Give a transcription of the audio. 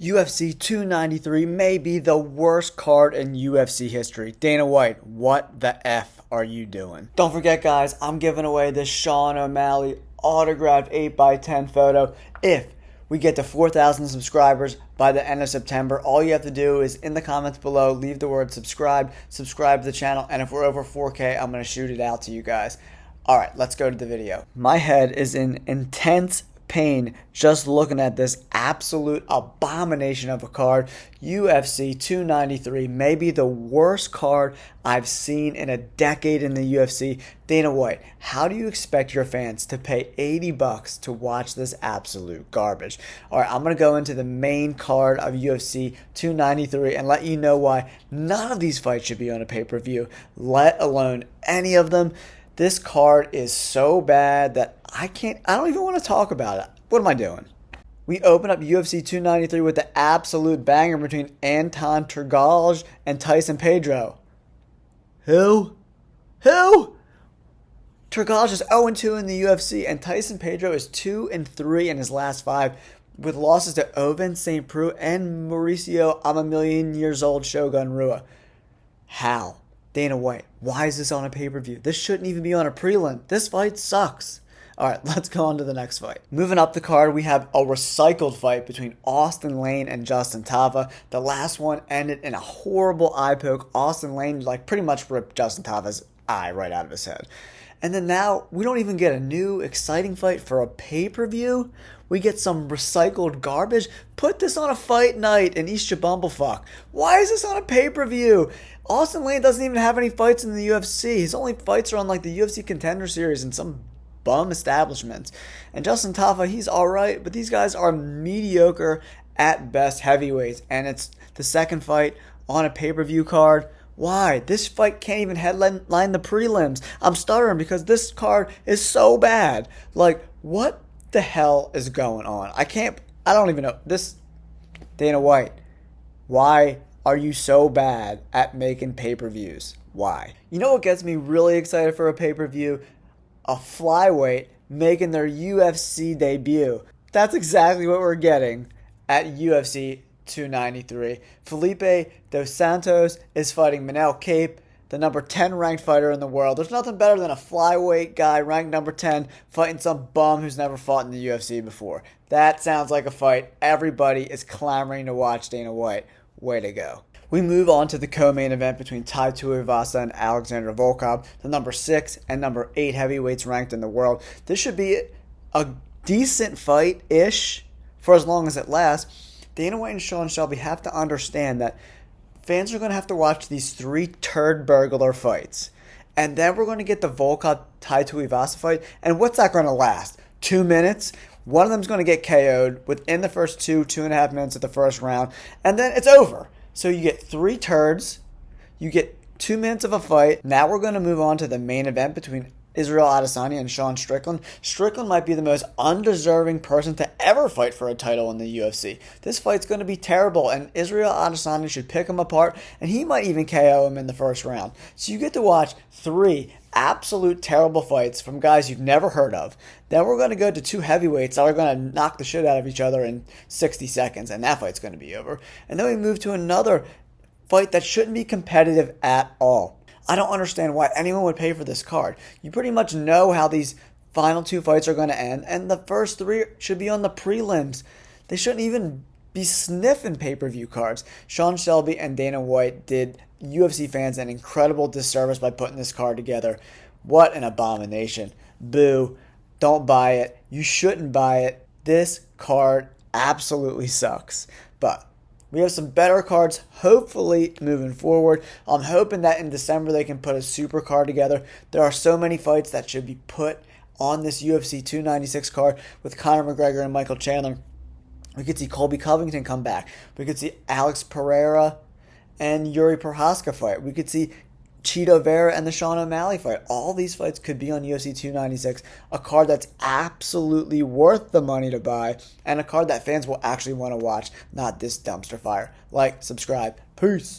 UFC 293 may be the worst card in UFC history. Dana White, what the F are you doing? Don't forget, guys, I'm giving away this Sean O'Malley autographed 8x10 photo. If we get to 4,000 subscribers by the end of September, all you have to do is in the comments below, leave the word subscribe to the channel, and if we're over 4K, I'm going to shoot it out to you guys. Alright, let's go to the video. My head is in intense pain just looking at this absolute abomination of a card. UFC 293 may be the worst card I've seen in a decade in the UFC. Dana White, how do you expect your fans to pay $80 to watch this absolute garbage? Alright, I'm going to go into the main card of UFC 293 and let you know why none of these fights should be on a pay-per-view, let alone any of them. This card is so bad that I don't even want to talk about it. What am I doing? We open up UFC 293 with the absolute banger between Anton Turgalj and Tyson Pedro. Who? Turgalj is 0-2 in the UFC, and Tyson Pedro is 2-3 in his last 5, with losses to Ovince St. Preux and Mauricio I'm a million years old Shogun Rua. How? Dana White, why is this on a pay-per-view? This shouldn't even be on a prelim. This fight sucks. Alright, let's go on to the next fight. Moving up the card, we have a recycled fight between Austin Lane and Justin Tava. The last one ended in a horrible eye poke. Austin Lane pretty much ripped Justin Tava's eye right out of his head. And then now, we don't even get a new exciting fight for a pay-per-view. We get some recycled garbage. Put this on a fight night in East Bumblefuck. Why is this on a pay-per-view? Austin Lane doesn't even have any fights in the UFC. His only fights are on the UFC Contender Series and some bum establishments. And Justin Tava, he's alright, but these guys are mediocre at best heavyweights. And it's the second fight on a pay-per-view card. Why? This fight can't even headline the prelims. I'm stuttering because this card is so bad. What the hell is going on? I don't even know. This, Dana White, why are you so bad at making pay-per-views? Why? You know what gets me really excited for a pay-per-view? A flyweight making their UFC debut. That's exactly what we're getting at UFC 293. Felipe Dos Santos is fighting Manel Kape, the number 10 ranked fighter in the world. There's nothing better than a flyweight guy ranked number 10 fighting some bum who's never fought in the UFC before. That sounds like a fight everybody is clamoring to watch. Dana White, way to go. We move on to the co-main event between Tai Tuivasa and Alexander Volkov, the number 6 and number 8 heavyweights ranked in the world. This should be a decent fight-ish for as long as it lasts. Dana White and Sean Shelby have to understand that fans are going to have to watch these 3 turd burglar fights. And then we're going to get the Volkov-Tai Tuivasa fight. And what's that going to last? 2 minutes? One of them's going to get KO'd within the first 2.5 minutes of the first round. And then it's over. So you get 3 turds. You get 2 minutes of a fight. Now we're going to move on to the main event between Israel Adesanya and Sean Strickland. Strickland might be the most undeserving person to ever fight for a title in the UFC. This fight's going to be terrible, and Israel Adesanya should pick him apart, and he might even KO him in the first round. So you get to watch 3 absolute terrible fights from guys you've never heard of. Then we're going to go to 2 heavyweights that are going to knock the shit out of each other in 60 seconds, and that fight's going to be over. And then we move to another fight that shouldn't be competitive at all. I don't understand why anyone would pay for this card. You pretty much know how these final 2 fights are going to end, and the first 3 should be on the prelims. They shouldn't even be sniffing pay-per-view cards. Sean Shelby and Dana White did UFC fans an incredible disservice by putting this card together. What an abomination. Boo. Don't buy it. You shouldn't buy it. This card absolutely sucks. But we have some better cards, hopefully, moving forward. I'm hoping that in December they can put a super card together. There are so many fights that should be put on this UFC 296 card with Conor McGregor and Michael Chandler. We could see Colby Covington come back. We could see Alex Pereira and Yuri Prochazka fight. We could see Cheeto Vera and the Sean O'Malley fight. All these fights could be on UFC 296, a card that's absolutely worth the money to buy, and a card that fans will actually want to watch, not this dumpster fire. Like, subscribe. Peace.